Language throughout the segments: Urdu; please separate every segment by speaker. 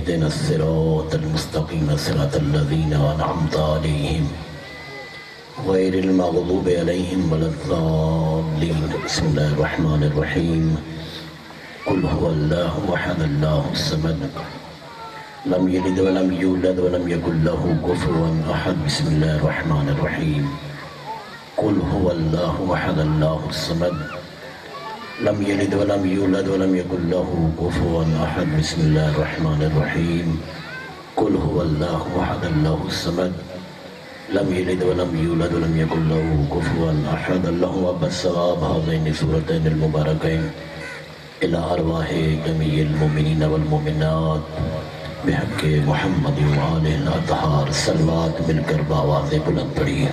Speaker 1: اهدنا الصراط المستقيم صراط الذين أنعمت عليهم غير المغضوب عليهم ولا الضالين. بسم الله الرحمن الرحيم. قل هو الله أحد الله الصمد لم يلد ولم يولد ولم يكن له كفوا أحد. بسم الله الرحمن الرحيم. قل هو الله أحد الله الصمد لم يلد ولم يولد ولم يكن له كفوا أحد. بسم الله الرحمن الرحيم. قل هو الله أحد الله الصمد لم يلد ولم يولد ولم يكن له كفوا أحد. اللهم بالثواب هذين السورتين المباركين إلى أرواح جميع المؤمنين والمؤمنات بحق محمد وآلہ الأطہار. صلوات مل کر بآواز بلند پڑھیے.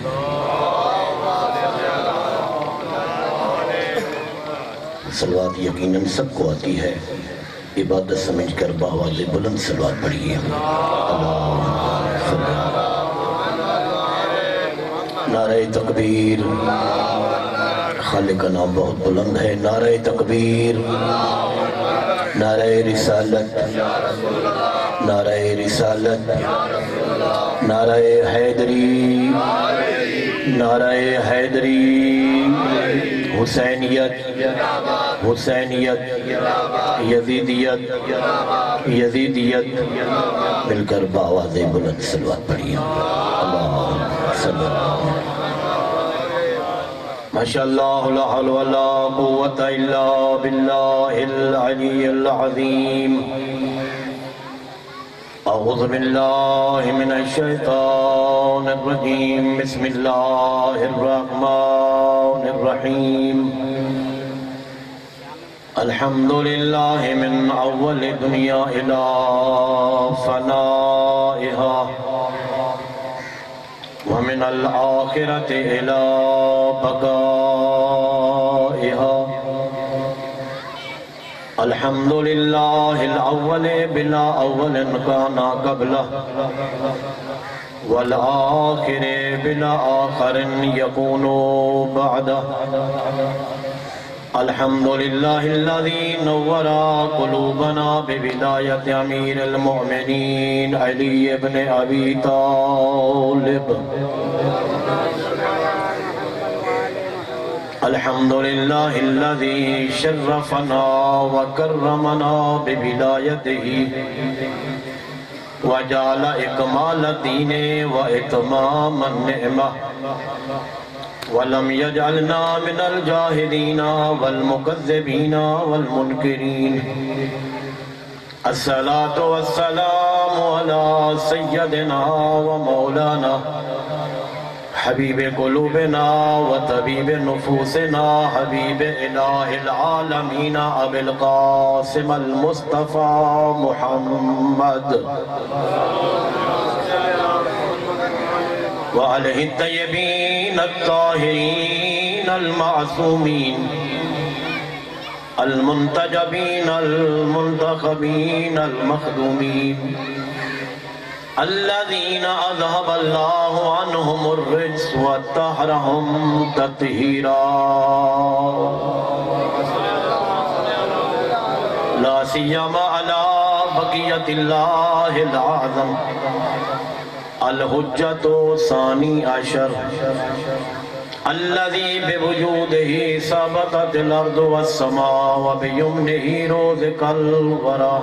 Speaker 1: صلوات یقیناً سب کو آتی ہے، عبادت سمجھ کر بآواز بلند صلوات پڑھیے. نعرہ تکبیر. خالق کا نام بہت بلند ہے. نعرہ تکبیر، نعرہ رسالت، نعرہ رسالت، نعرہ حیدری، نعرہ حیدری. حسینیت، حسینیت، یزیدیت، یزیدیت. مل کر بآواز بلند صلوات پڑھیے. اللہم صلی اللہ. ماشاءاللہ لا حول ولا قوة الا باللہ العلی العظیم. اعوذ باللہ من الشیطان الرجیم. بسم اللہ الرحمن الرحیم. الحمدللہ من اول دنیا الى فنائها ومن الآخرة إلى بقائها. الحمد لله الأول بلا أول كان قبله والآخر بلا آخر يكون بعده. الحمد لله الذي نور قلوبنا ببداية أمير المؤمنين علي بن أبي طالب. الحمد لله الذي شرفنا وكرمنا ببدايته وجعل إكمال الدين وإتمام النعمة ولم يجعلنا من الجاهدين والمكذبين والمنكرين. الصلاة والسلام على سيدنا ومولانا حبيب قلوبنا وطبيب نفوسنا حبيب إله العالمين أبي القاسم المصطفى محمد وعليه الطيبين الطاهرين المعصومين المنتجبين المنتخبين المخدومين الذين أذهب الله عنهم الرجس وطهرهم تطهيرا. لا سيما على بقية الله الأعظم الحجة ثاني عشر الذي بوجوده ثبتت الأرض والسماء وبيمنه رزق الورى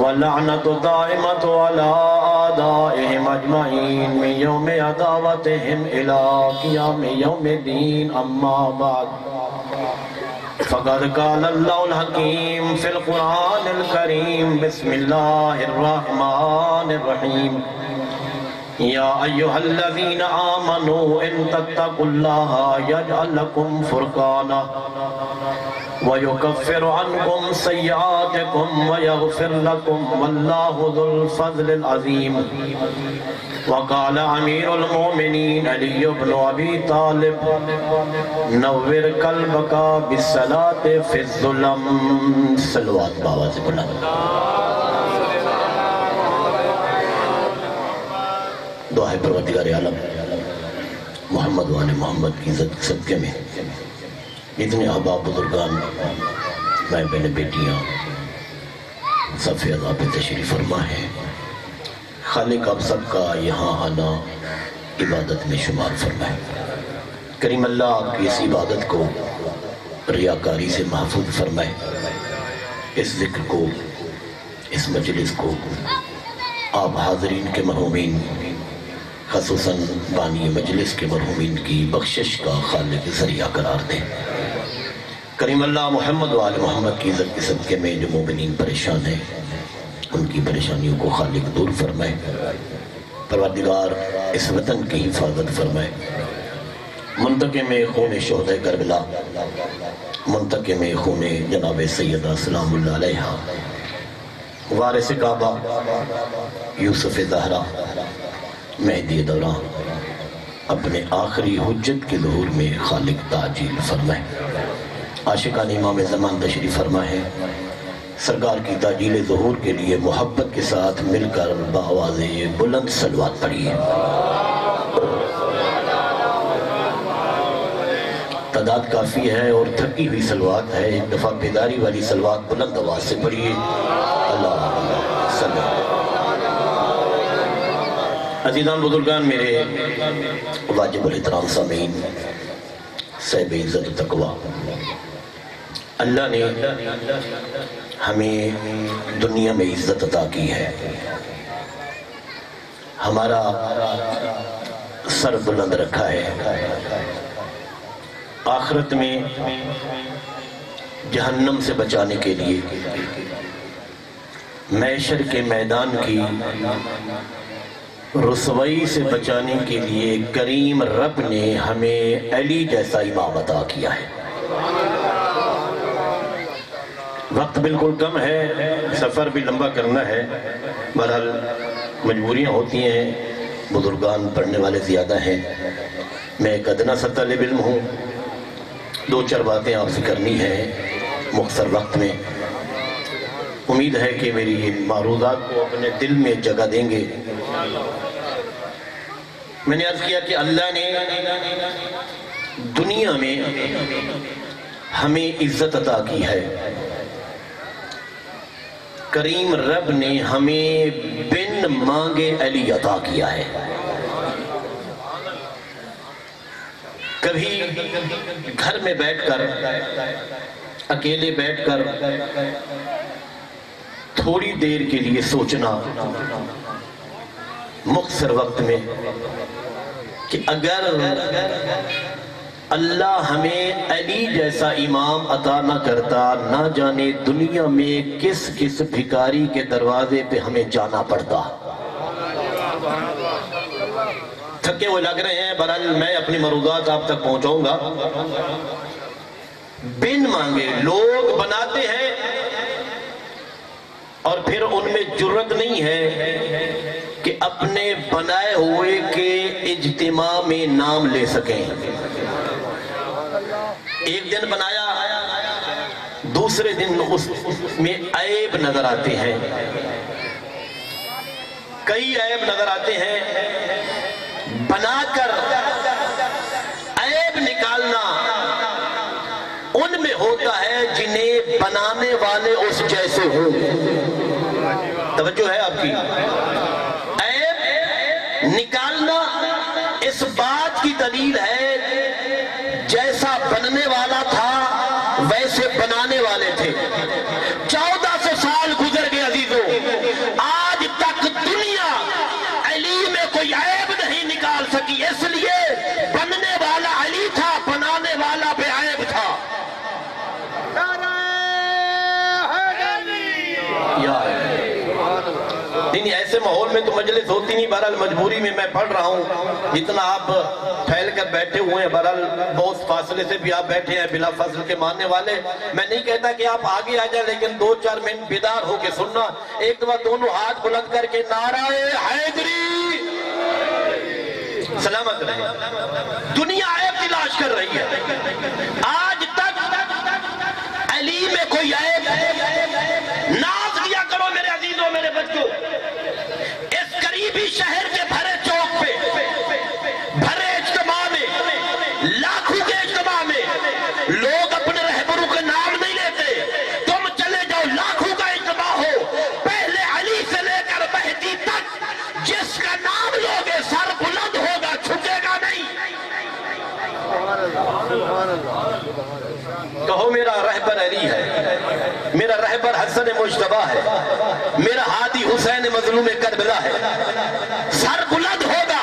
Speaker 1: واللعنة دائمة على أعدائهم أجمعين من يوم عداوتهم إلى قيام يوم الدين. أما بعد فقد قال الله الحكيم في القرآن الكريم. بسم الله الرحمن الرحيم. يا أيها الذين آمنوا إن تتقوا الله يجعل لكم فرقانا ويكفر عنكم سيئاتكم ويغفر لكم والله ذو الفضل العظيم. وقال أمير المؤمنين علي بن أبي طالب نور قلبك بالصلاة في الظلم. صلوات بآواز بلند. دعا ہے پروردگار عالم محمد و آل محمد کی عزت صدقے میں جتنے احباب بزرگان، مائیں بہنیں بیٹیاں، صف اعلیٰ پہ تشریف فرما ہے۔ خالق آپ سب کا یہاں آنا عبادت میں شمار فرمائے۔ کریم اللہ آپ کی اس عبادت کو ریاکاری سے محفوظ فرمائے، اس ذکر کو، اس مجلس کو آپ حاضرین کے مرحومین، خصوصاً بانی مجلس کے مرحومین کی بخشش کا خالق ذریعہ قرار دیں۔ کریم اللہ محمد و آل محمد کی عزت کے صدقے میں جو مومنین پریشان ہیں ان کی پریشانیوں کو خالق دور فرمائے۔ پروردگار اس وطن کی حفاظت فرمائے۔ منتقم خون شہدائے کربلا، منتقم خون جناب سیدہ سلام اللہ علیہا، وارث کعبہ یوسف زہرا مہدی دوران، اپنے آخری حجت کے ظہور میں خالق تعجیل فرمائے۔ عاشقان امام زمان تشریف فرما ہے۔ سرکار کی تعجیل ظہور کے لیے محبت کے ساتھ مل کر بآواز بلند صلوات پڑھیے۔ تعداد کافی ہے اور تھکی ہوئی صلوات ہے، ایک دفعہ بیداری والی صلوات بلند آواز سے پڑھیے۔ اللہ صلی اللہ۔ عزیزان بزرگان، میرے واجب الاحترام سامعین، صاحب عزت و تقویٰ، اللہ نے ہمیں دنیا میں عزت عطا کی ہے، ہمارا سر بلند رکھا ہے، آخرت میں جہنم سے بچانے کے لیے، محشر کے میدان کی رسوائی سے بچانے کے لیے کریم رب نے ہمیں علی جیسا امام عطا کیا ہے۔ وقت بالکل کم ہے، سفر بھی لمبا کرنا ہے، بہرحال مجبوریاں ہوتی ہیں، بزرگان پڑھنے والے زیادہ ہیں، میں ایک ادنا سا طالب علم ہوں، دو چار باتیں آپ سے کرنی ہیں مختصر وقت میں۔ امید ہے کہ میری یہ معروضات کو اپنے دل میں جگہ دیں گے۔ میں نے عرض کیا کہ اللہ نے دنیا میں ہمیں عزت عطا کی ہے، کریم رب نے ہمیں بن مانگے علی عطا کیا ہے۔ کبھی گھر میں بیٹھ کر، اکیلے بیٹھ کر تھوڑی دیر کے لیے سوچنا مختصر وقت میں کہ اگر اللہ ہمیں علی جیسا امام عطا نہ کرتا، نہ جانے دنیا میں کس کس بھکاری کے دروازے پہ ہمیں جانا پڑتا۔ تھکے ہوئے لگ رہے ہیں، بہرحال میں اپنی معروضات آپ تک پہنچاؤں گا۔ بن مانگے لوگ بناتے ہیں اور پھر ان میں جرت نہیں ہے کہ اپنے بنائے ہوئے کے اجتماع میں نام لے سکیں۔ ایک دن بنایا، دوسرے دن اس میں عیب نظر آتے ہیں، کئی عیب نظر آتے ہیں۔ بنا کر عیب نکالنا ان میں ہوتا ہے جنہیں بنانے والے اس جیسے ہوں۔ توجہ ہے آپ کی؟ عیب نکالنا اس بات کی دلیل ہے جیسا بننے والا تھا ویسے بنانے والے تھے۔ 1400 سال گزر گئے عزیزوں، آج تک دنیا علی میں کوئی عیب نہیں نکال سکی، اس لیے بننے والا علی تھا، بنانے والا بے عیب تھا۔ نہیں، ایسے ماحول میں تو مجلس ہوتی نہیں، بہرحال مجبوری میں میں پڑھ رہا ہوں۔ جتنا آپ پھیل کر بیٹھے ہوئے ہیں، بہرحال بہت فاصلے سے بھی آپ بیٹھے ہیں، بلا فضل کے ماننے والے، میں نہیں کہتا کہ آپ آگے آ جائیں، لیکن 2-4 منٹ بیدار ہو کے سننا۔ ایک دفعہ دونوں ہاتھ بلند کر کے نعرہ حیدری سلامت رہے۔ دنیا عیب تلاش کر رہی ہے، آج تک علی میں کوئی عیب ناز کیا کرو میرے عزیزوں، میرے بچوں۔ اس قریبی شہر کے بھرے چوک پہ، بھرے اجتماع میں، لاکھوں کے اجتماع میں لوگ اپنے رہبروں کے نام نہیں لیتے۔ تم چلے جاؤ، لاکھوں کا اجتماع ہو، حسین مظلوم کربلا ہے. سر بلند ہوگا,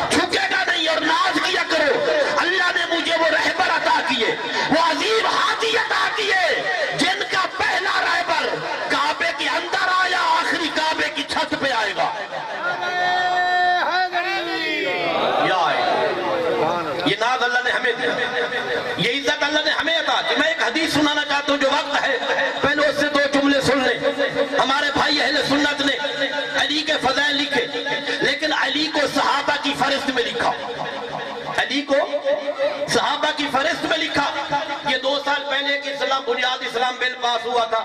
Speaker 1: جھکے گا نہیں, اور ناز کیا کرو اللہ نے مجھے وہ رہبر عطا کیے, وہ عظیم ہادی عطا کیے, جن کا پہلا رہبر کعبے کے اندر آیا, آخری کعبے کی چھت پہ آئے گا. یہ ناز اللہ نے ہمیں دیا, یہ عزت اللہ نے ہمیں عطا کی. میں ایک حدیث سنانا چاہتا ہوں جو وقت ہے, پہلے اس سے دو جملے سن لیں. ہمارے بھائی اہل سنت نے علی کے فضائل لکھے, لیکن علی کو صحابہ کی فہرست میں لکھا. علی کو صحابہ کی فہرست میں لکھا. یہ 2 سال پہلے کی اسلام بنیاد اسلام بل پاس ہوا تھا,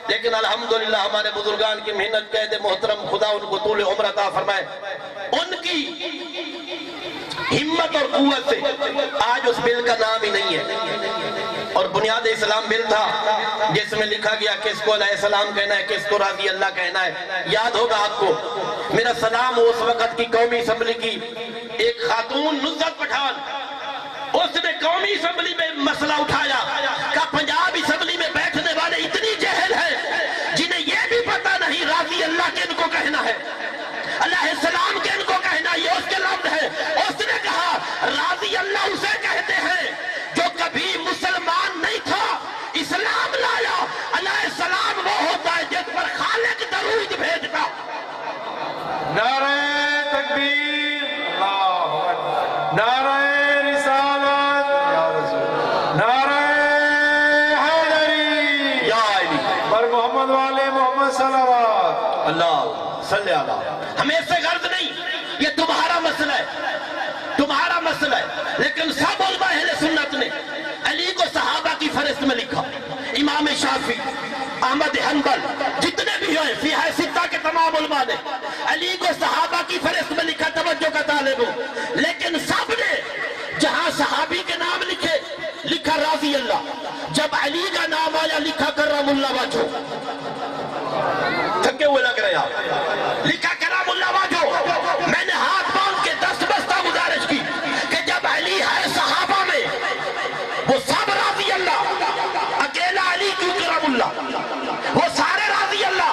Speaker 1: لیکن الحمدللہ ہمارے بزرگان کی محنت قید محترم, خدا ان کو طول عمر عطا فرمائے, ان کی ہمت اور قوت سے آج اس بل کا نام ہی نہیں ہے. اور بنیاد اسلام بل تھا جس میں لکھا گیا کس کو علیہ السلام کہنا ہے, کس کو رضی اللہ کہنا ہے. یاد ہوگا آپ کو میرا سلام اس وقت کی قومی اسمبلی کی ایک خاتون نصرت پٹھان, اس نے قومی اسمبلی میں مسئلہ اٹھایا کہ پنجاب اسمبلی میں بیٹھنے والے اتنی جہل ہیں جنہیں یہ بھی پتہ نہیں رضی اللہ کے ان کو کہنا ہے, علیہ السلام کے ان کو کہنا, یہ اس کے لفظ ہے. اس نے کہا رضی اللہ اسے کہتے ہیں جو کبھی مسلمان نہیں تھا, اسلام لایا. علیہ السلام وہ ہوتا ہے جس پر خالق درود بھیجتا.
Speaker 2: نعرہ تکبیر, اللہ اکبر, نعرہ رسالت, یا رسول, نعرہ حیدری,
Speaker 1: یا علی
Speaker 2: پر محمد والے محمد صلوات.
Speaker 1: اللہ صلی اللہ. ہمیں اس سے غرض نہیں, یہ تمہارا مسئلہ ہے, تمہارا مسئلہ ہے. لیکن سب علماء اہل سنت نے علی کو صحابہ کی فہرست میں لکھا. امام شافعی, احمد حنبل, جتنے بھی ہوئے فی ستہ کے تمام علماء نے علی کو صحابہ کی فہرست میں لکھا. توجہ کا طالب ہوں, لیکن سب نے جہاں صحابی کے نام لکھے لکھا رضی اللہ, جب علی کا نام آیا لکھا کرم اللہ وجہہ. تھکے ہوئے لگ رہے آپ, لکھا کرم اللہ وجہہ. میں نے ہاتھ باندھ کے دست بستہ گزارش کی کہ جب علی ہے صحابہ میں وہ سب رضی اللہ, اکیلا علی کیوں کرم اللہ, وہ سارے رضی اللہ,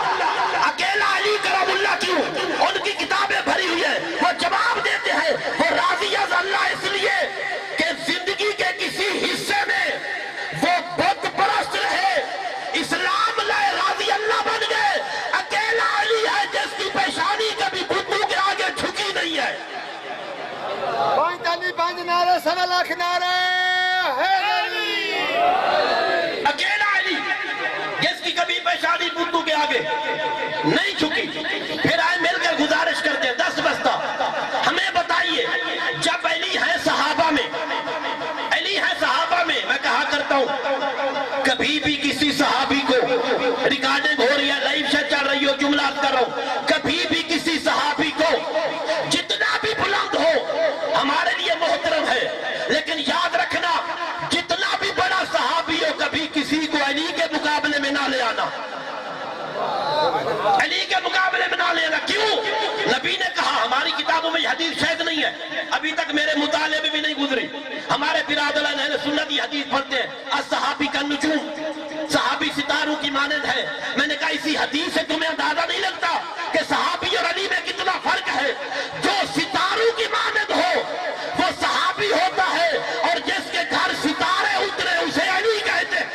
Speaker 1: اکیلا علی کرم اللہ کیوں. ان کی کتابیں بھری ہوئی ہیں, وہ جواب دیتے ہیں وہ رضی اللہ اس لیے کہ زندگی کے کسی حصے میں وہ بت پرست رہے, اسلام لائے, رضی اللہ بن گئے. اکیلا علی ہے جس کی پیشانی کبھی بتوں کے آگے جھکی نہیں ہے.
Speaker 2: پانچ علی, پانچ نعرہ, سوا لاکھ نعرہ حیدری.
Speaker 1: اکیلا علی جس کی کبھی پیشانی بتوں کے آگے نہیں جھکی. پھر آئے مل کر گزارش کرتے ہیں دست بستہ, ہمیں بتائیے جب علی ہے صحابہ میں, علی ہے صحابہ میں, میں کہا کرتا ہوں کبھی بھی کسی صحابی کو, ریکارڈنگ ہو رہی ہے, لائیو شیئر چل رہی ہو, جملات کر رہا ہوں, کبھی بھی کسی صحابی کو جتنا بھی بلند ہو ہمارے لیے محترم ہے, لیکن یاد رکھنا جتنا بھی بڑا صحابی ہو کبھی کسی کو علی کے مقابلے میں نہ لے آنا, علی کے مقابلے میں نہ لینا. کیوں؟ نبی نے کہا, ہماری کتابوں میں یہ حدیث شاید نہیں ہے, ابھی تک میرے مطالعے میں بھی نہیں گزری. ہمارے برادران اہل سنت یہ حدیث پڑھتے ہیں الصحابی کا نجوم, صحابی ستاروں کی مانند ہے. میں نے کہا اسی حدیث سے تمہیں اندازہ نہیں لگتا کہ صحابی اور علی میں کتنا فرق ہے. جو ستاروں کی مانند ہو وہ صحابی ہوتا ہے, اور جس کے گھر ستارے اترے اسے علی کہتے ہیں.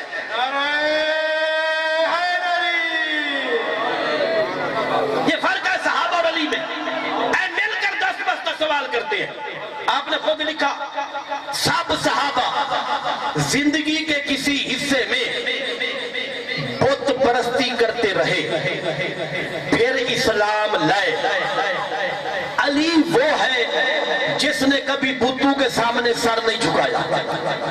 Speaker 1: یہ فرق ہے صحابہ اور علی میں. اے مل کر دست بستہ سوال کرتے ہیں. آپ نے خود لکھا سب صحابہ زندگی کے کسی حصے میں بت پرستی کرتے رہے, پھر اسلام لائے. علی وہ ہے جس نے کبھی بتوں کے سامنے سر نہیں جھکایا.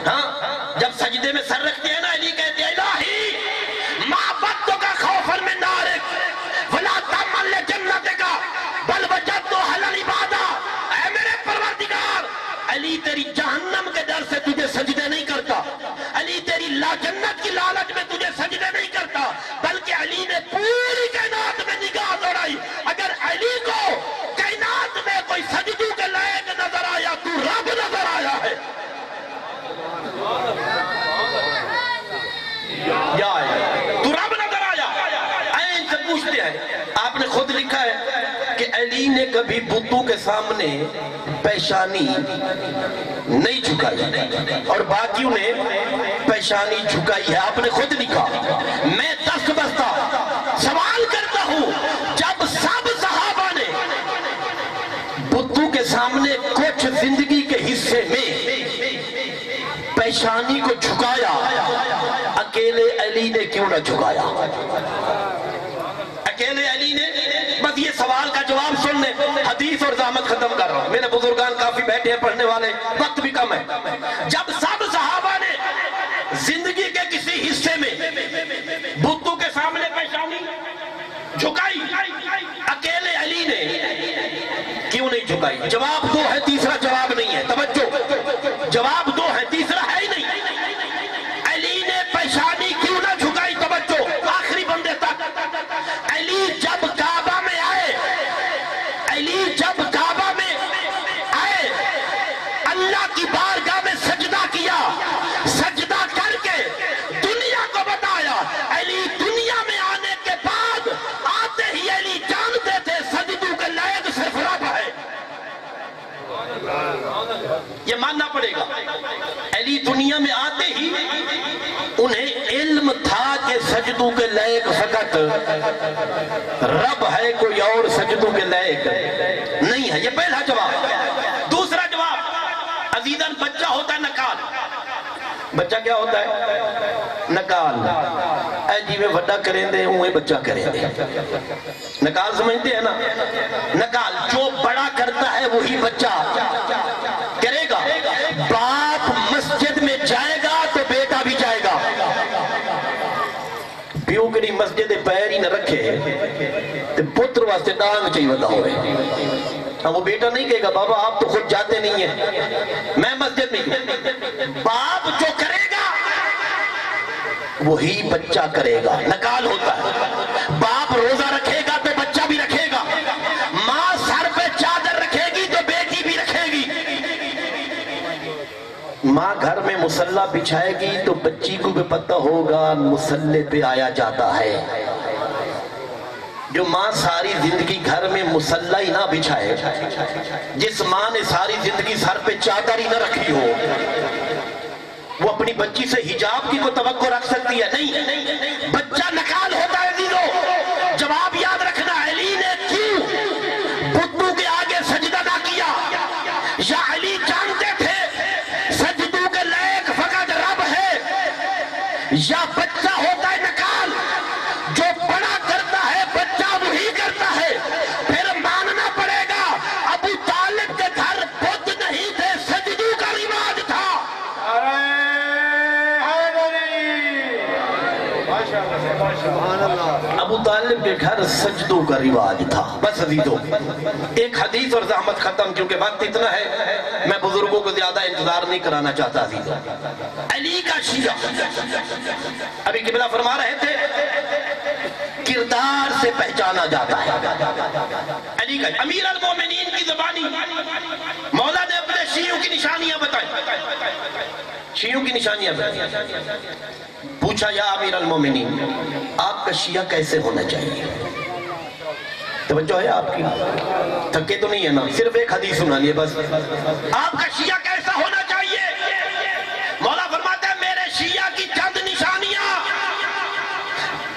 Speaker 1: ہاں, جب سجدے میں سر رکھتے ہیں نا, علی کہتے ہیں الہی ما بدتو کا خوفن من نارک ولا تمن لجنت کا بل وجدتو حل العبادہ. اے میرے پروردگار, علی تیری جہنم کے ڈر سے تجھے سجدے نہیں کرتا, علی تیری لا جنت کی لالچ میں تجھے سجدے نہیں کرتا, بلکہ علی نے پوری کائنات میں نگاہ دوڑائی. اگر علی کو کائنات میں کوئی سجدوں کے لائق نظر آیا تو رب نظر آیا ہے. یا تو رب نظر آیا. این سے پوچھتے ہیں آپ نے خود لکھا ہے کہ علی نے کبھی بتوں کے سامنے پیشانی نہیں جھکائی اور باقیوں نے پیشانی جھکائی ہے. آپ نے خود لکھا. میں دست بستہ سوال کرتا ہوں، جب سب صحابہ نے بتوں کے سامنے کچھ زندگی کے حصے میں پیشانی کو جھکایا، اکیلے علی نے کیوں نہ جھکایا؟ اکیلے علی نے. بس یہ سوال کا جواب سن لیں. حدیث اور زحمت ختم کر رہا ہوں، میرے بزرگان کافی بیٹھے ہیں پڑھنے والے، وقت بھی کم ہے. جب سب صحابہ نے زندگی کے کسی حصے میں بتوں کے سامنے پیشانی جھکائی، اکیلے علی نے کیوں نہیں جھکائی؟ جواب دو ہے، تیسرا جواب نہیں ہے. توجہ، جواب دو ہے، تیسرا ہے ہی نہیں. علی نے پیشانی کیوں نہ جھکائی؟ توجہ، آخری بندے تک. علی جب کعبہ میں آئے، علی جب کعبہ میں آئے، اللہ کی بارگاہ میں سجدہ کیا، سجدہ کر کے دنیا کو بتایا. علی دنیا میں آنے کے بعد آتے ہی علی جانتے تھے سجدوں کے لائق صرف رب ہے. یہ ماننا پڑے گا. علی دنیا میں آتے ہی انہیں علم تھا کہ سجدوں کے لائق فقط رب ہے، کوئی اور سجدوں کے لائق نہیں ہے. یہ پہلا جواب. دوسرا جواب، عزیزاً بچہ ہوتا ہے نکال. بچہ کیا ہوتا ہے؟ نکال. اے جی میں وڈا کریں دے ہوئے بچہ کریں دے. نکال سمجھتے ہیں نا؟ نکال جو بڑا کرتا ہے وہی بچہ کرے گا. باپ مسجد میں جائے گا تو بیٹا بھی جائے گا. پیو کری مسجد پیر ہی نہ رکھے تو پتر واسطے ڈانگ چاہیے ودا ہوئے. وہ بیٹا نہیں کہے گا بابا آپ تو خود جاتے نہیں ہیں، میں مسجد میں ہوں. باپ جو کرے گا وہی بچہ کرے گا. نکال ہوتا ہے. باپ روزہ رکھے گا تو بچہ بھی رکھے گا. ماں سر پہ چادر رکھے گی تو بیٹی بھی رکھے گی. ماں گھر میں مصلی بچھائے گی تو بچی کو بھی پتہ ہوگا مصلی پہ آیا جاتا ہے. جو ماں ساری زندگی گھر میں مصلی ہی نہ بچھائے، جس ماں نے ساری زندگی سر پہ چادر ہی نہ رکھی ہو، وہ اپنی بچی سے حجاب کی کوئی توقع رکھ سکتی ہے؟ نہیں. بچہ نکال ہوتا ہے عزیزو. جواب یاد رکھنا، علی نے کیوں بتوں کے آگے سجدہ نہ کیا؟ یا علی جانتے تھے سجدوں کے لائق فقط رب ہے؟ یا بچہ ہوتا ہے نکال، جو بڑا کرتا ہے بچہ وہی کرتا ہے؟ پھر ماننا پڑے گا ابو طالب کے گھر بت نہیں تھے، سجدوں کا رواج تھا. ابو طالب کے گھر سجدوں کا رواج تھا. بس عزیزو ایک حدیث اور زحمت ختم، کیونکہ وقت اتنا ہے میں بزرگوں کو زیادہ انتظار نہیں کرانا چاہتا. عزیزو علی کا شیعہ، ابھی قبلہ فرما رہے تھے کردار سے پہچانا جاتا ہے. علی کا امیر المومنین کی زبانی مولا نے اپنے شیعوں کی نشانیاں بتائی. شیعوں کی نشانیاں بتائی. پوچھا یا امیر المومنین آپ کا شیعہ کیسے ہونا چاہیے؟ توجہ ہے آپ کی؟ تھکے تو نہیں ہے نا؟ صرف ایک حدیث سنا لیے بس. آپ کا شیعہ کیسا ہونا چاہیے؟ مولا فرماتا ہے میرے شیعہ کی چند نشانیاں.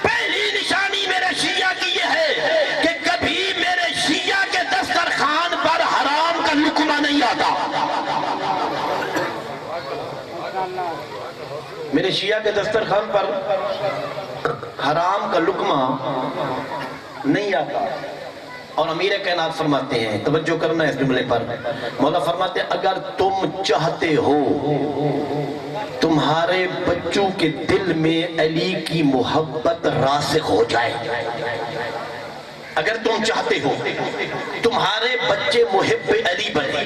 Speaker 1: پہلی نشانی میرے شیعہ کی یہ ہے کہ کبھی میرے شیعہ کے دسترخوان پر حرام کا لقمہ نہیں آتا. میرے شیعہ کے دسترخوان پر حرام کا لقمہ نہیں آتا. اور امیر کائنات فرماتے ہیں، توجہ کرنا ہے اس جملے پر، مولا فرماتے ہیں اگر تم چاہتے ہو تمہارے بچوں کے دل میں علی کی محبت راسخ ہو جائے، اگر تم چاہتے ہو تمہارے بچے محب علی بنے،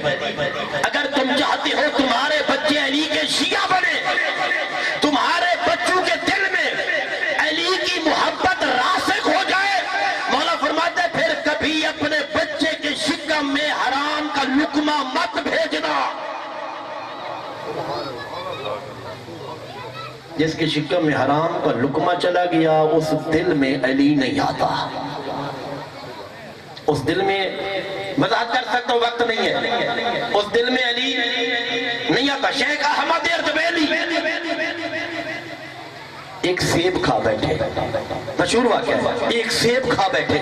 Speaker 1: اگر تم چاہتے ہو تمہارے بچے علی کے شیعہ بنے، تمہارے بچوں کے دل میں علی کی محبت راسخ ہو جائے، مولا فرماتا ہے پھر کبھی اپنے بچے کے شکم میں حرام کا لقمہ مت بھیجنا. جس کے شکم میں حرام کا لقمہ چلا گیا اس دل میں علی نہیں آتا. اس دل میں وضاحت کر سکتا ہوں، وقت نہیں ہے، اس دل میں علی نہیں آتا. شیخ احمد اردبیلی ایک سیب کھا بیٹھے، مشہور واقعہ ہے، ایک سیب کھا بیٹھے،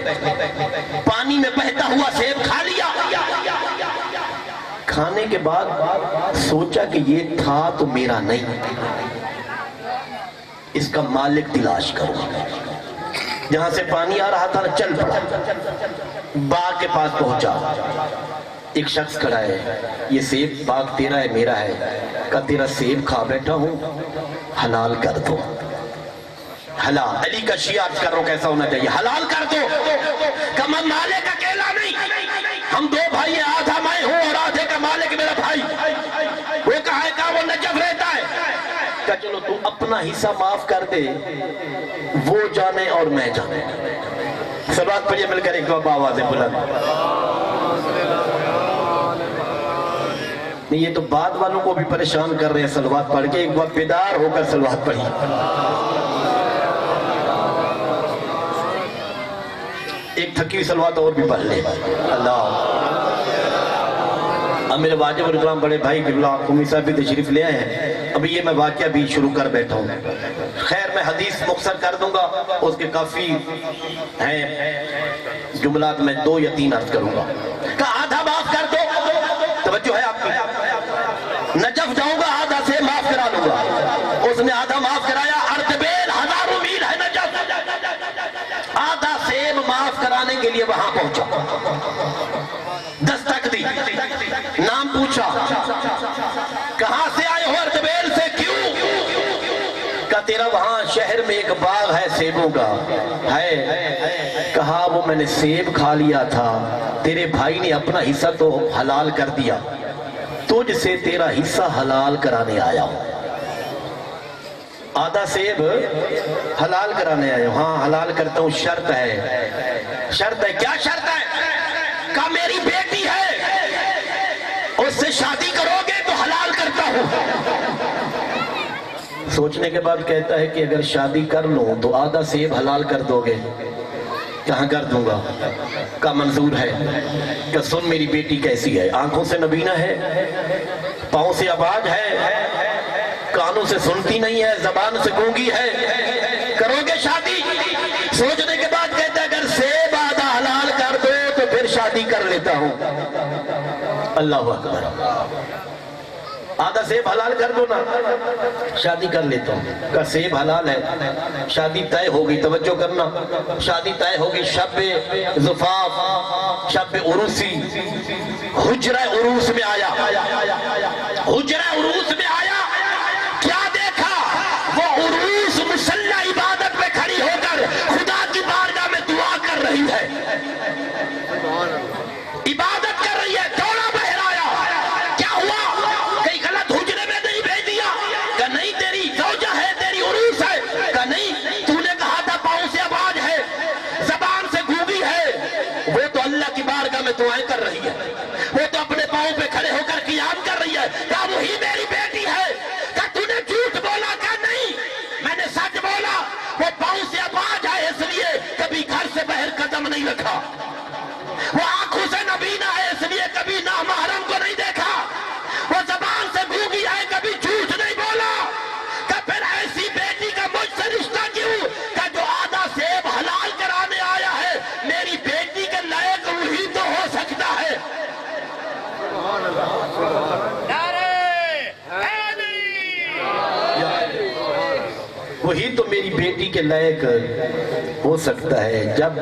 Speaker 1: پانی میں بہتا ہوا سیب کھا لیا. کھانے کے بعد سوچا کہ یہ تھا تو میرا نہیں، اس کا مالک تلاش کروں. جہاں سے پانی آ رہا تھا چل پڑا، باغ کے پاس پہنچا. ایک شخص کھڑا ہے، یہ سیب باغ تیرا ہے میرا ہے؟ کہا تیرا سیب کھا بیٹھا ہوں، حلال کر دو. حلال، علی کا شیعہ کر رہا ہوں کیسا ہونا چاہیے، حلال کر دو. کہ میں مالک اکیلا نہیں، ہم دو بھائی ہیں، آدھا میں ہوں اور آدھے کا مالک میرا بھائی. وہ کہا ہے کہ وہ نجف رہتا ہے. کہ چلو تو اپنا حصہ معاف کر دے، وہ جانے اور میں جانے. صلوات پڑھیے مل کر ایک دو آوازیں بلند. نہیں یہ تو بعد والوں کو بھی پریشان کر رہے ہیں صلوات پڑھ کے. ایک بار بیدار ہو کر صلوات پڑھیے. ایک تھکی صلوات اور بھی پڑھ لے. اللہ. اب میرے واجب الکرام بڑے بھائی قبلہ قمی صاحب بھی تشریف لے آئے ہیں. ابھی یہ میں واقعہ بھی شروع کر بیٹھا ہوں. خیر میں حدیث مختصر کر دوں گا، اس کے کافی ہیں جملات، میں 2 یا 3 عرض کروں گا. کہ آدھا معاف کر دو، توجہ ہے آپ کی. نجف جاؤں گا آدھا سے معاف کرا لوں گا. اس نے آدھا معاف کرایا. اردبیل ہزاروں میل ہے نجف. آدھا سیب معاف کرانے کے لیے وہاں پہنچا. دستک دی، نام پوچھا، کہاں سے آئے ہو؟ اردبیل سے. کیوں؟ کہا تیرا وہاں شہر میں ایک باغ ہے سیبوں کا ہے. کہا وہ میں نے سیب کھا لیا تھا، تیرے بھائی نے اپنا حصہ تو حلال کر دیا، تجھ سے تیرا حصہ حلال کرانے آیا ہوں. آدھا سیب حلال کرانے آیا ہوں. ہاں حلال کرتا ہوں، شرط ہے. شرط ہے؟ کیا شرط ہے؟ کہا میری بیٹی ہے، اس سے شادی کرو گے تو حلال کرتا ہوں. سوچنے کے بعد کہتا ہے کہ اگر شادی کر لوں تو آدھا سیب حلال کر دو گے. کہاں کر دوں گا؟ کہا منظور ہے. کہ سن میری بیٹی کیسی ہے، آنکھوں سے نبینہ ہے، پاؤں سے آواز ہے، کانوں سے سنتی نہیں ہے، زبان سے گونگی ہے، کرو گے شادی؟ سوچنے کے بعد کہتا ہے اگر سیب آدھا حلال کر دو تو پھر شادی کر لیتا ہوں. اللہ اکبر. آدھا سیب حلال کر دو نا، شادی کر لیتا ہوں. کہ سیب حلال ہے، شادی طے ہوگی. توجہ کرنا، شادی طے ہوگی. شب زفاف، شب عروسی. حجرہ عروس میں آیا. حجرہ عروس میں آیا. کیا دیکھا؟ وہ عروس مسلح عبادت میں کھڑی ہو کر خدا کی بارگاہ میں دعا کر رہی ہے، عبادت کر رہی ہے. دوڑا بہر آیا. کیا ہوا؟ کہیں غلط حجرے میں نہیں بھیج دیا؟ کہ نہیں تیری زوجہ ہے، تیری عروس ہے. کہ نہیں، تو نے کہا تھا پاؤں سے آواز ہے، زبان سے گونگی ہے. وہ تو اللہ کی بارگاہ میں دعائیں کر رہی ہے، وہ تو اپنے پاؤں پہ کھڑے ہو کر قیام کر رہی ہے. کیا وہی میری بیٹی ہے؟ کہ تو نے جھوٹ بولا؟ کہ نہیں، میں نے سچ بولا. وہ پاؤں سے آواز ہے اس لیے کبھی گھر سے باہر قدم نہیں رکھا. وہ آنکھوں سے نبینہ ہے اس لیے کبھی نامحرم کو نہیں دیکھا. وہ زبان سے گونگی ہے، کبھی جھوٹ نہیں بولا. کہ پھر ایسی بیٹی کا مجھ سے رشتہ کیوں؟ کہ جو آدھا سیب حلال کرانے آیا ہے، میری بیٹی کے لائق وہی تو ہو سکتا ہے. وہی تو میری بیٹی کے لائق ہو سکتا ہے. جب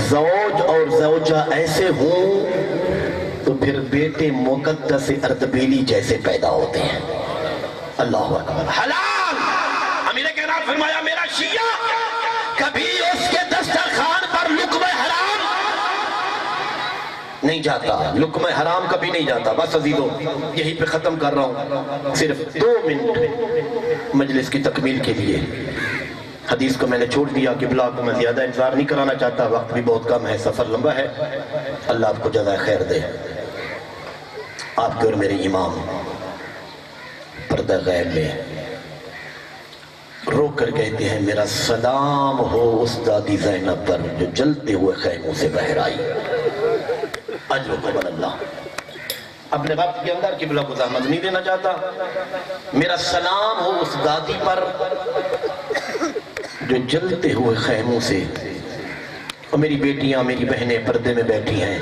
Speaker 1: زوج اور زوجہ ایسے ہوں تو پھر بیٹے مقدس اردبیلی جیسے پیدا ہوتے ہیں. اللہ اکبر. حلال. امیر کائنات فرمایا میرا شیعہ کبھی اس کے دسترخوان پر لقمہ حرام نہیں جاتا. لقمہ حرام کبھی نہیں جاتا. بس عزیزو یہی پہ ختم کر رہا ہوں، صرف 2 منٹ مجلس کی تکمیل کے لیے. حدیث کو میں نے چھوڑ دیا، قبلہ کو میں زیادہ انتظار نہیں کرانا چاہتا، وقت بھی بہت کم ہے، سفر لمبا ہے. اللہ آپ کو جزائے خیر دے. آپ کے اور میرے امام پردہ غیب میں رو کر کہتے ہیں میرا سلام ہو اس دادی زینب پر جو جلتے ہوئے خیموں سے باہر آئی. اجر و قبل اللہ. اپنے وقت کے اندر قبلہ کو زحمت نہیں دینا چاہتا. میرا سلام ہو اس دادی پر جو جلتے ہوئے خیموں سے، اور میری بیٹیاں میری بہنیں پردے میں بیٹھی ہیں،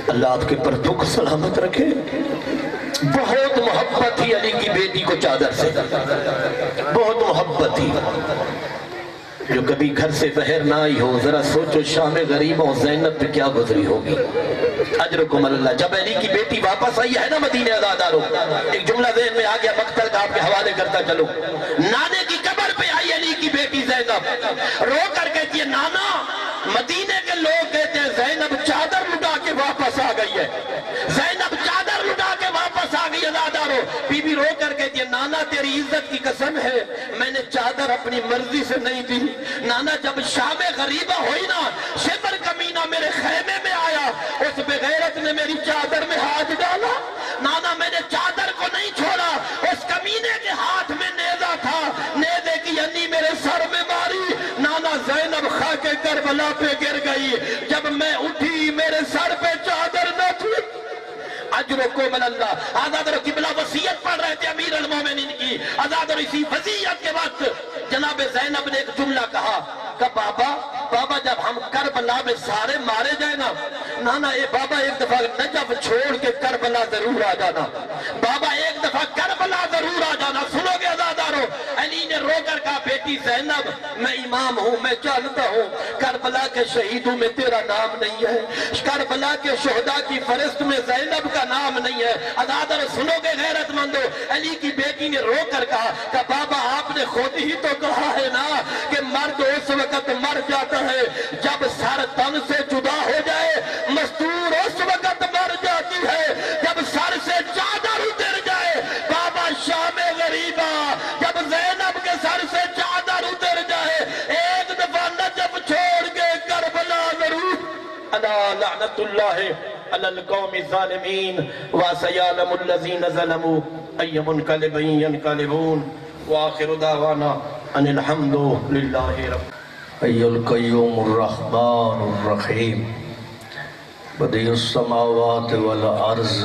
Speaker 1: اللہ آپ کے پردوں کو سلامت رکھے. بہت محبت تھی علی کی بیٹی کو چادر سے، بہت محبت تھی. جو کبھی گھر سے باہر نہ آئی ہو، ذرا سوچو شام غریبوں زینب پہ کیا گزری ہوگی. اجرکم اللہ. جب علی کی بیٹی واپس آئی ہے نا مدینہ عزادارو، ایک جملہ ذہن میں آ گیا، مقتل کا آپ کے حوالے کرتا چلو. نانے کی قبر پہ آئی علی کی بیٹی زینب، رو کر کہتی ہے نانا مدینے کے لوگ کہتے ہیں زینب چادر لٹا کے واپس آ گئی ہے، زینب چادر لٹا کے واپس آ گئی. عزادارو بی بی رو کر کہتی ہے نانا تیری عزت کی قسم ہے میں نے چادر اپنی مرضی سے نہیں دی. نانا جب شام غریبہ ہوئی نا، شبر کمینہ میرے خیمے میں آیا، اس بغیرت نے میری چادر میں ہاتھ ڈالا. نانا میں نے چادر کو نہیں چھوڑا، اس کمینے کے ہاتھ میں نیزہ تھا، نیزے کی انی میرے سر میں ماری. نانا زینب خاک کربلا پہ گر گئی. جب میں اٹھی میرے سر پہ چادر نہ تھی. اجرکم اللہ. آزاد رو قبلہ وصیت پڑھ رہے تھے امیر المومنین کی. آزاد رو اسی وصیت کے وقت جناب زینب نے ایک جملہ کہا کہ بابا جب ہم کربلا میں سارے مارے جائیں نا، نانا اے بابا ایک دفعہ نجف چھوڑ کے کربلا ضرور آ جانا. بابا ایک دفعہ کربلا ضرور آ جانا. سنو گے عزادارو، علی نے رو کر کہا بیٹی زینب میں امام ہوں، میں جانتا ہوں کربلا کے شہیدوں میں تیرا نام نہیں ہے، کربلا کے شہداء کی فہرست میں زینب کا نام نہیں ہے. عزادارو سنو گے غیرت مندو، علی کی بیٹی نے رو کر کہا کہ بابا آپ نے خود ہی تو کہا ہے نا کہ مرد اس وقت مر جاتا ہے جب سر تن سے جدا ہو جائے، مستور اس وقت مر جاتی ہے جب سر سے چادر اتر جائے. بابا شام غریبہ جب زینب کے سر سے چادر اتر جائے، ایک دفعہ نجف چھوڑ کے کربلا ضرور. الا لعنت اللہ علی القوم الظالمین وسیعلم الذین ظلموا ای منقلب ینقلبون. وآخر دعوانا ان الحمد للہ رب.
Speaker 3: ای القیوم الرحمن الرحیم بدیع السماوات والارض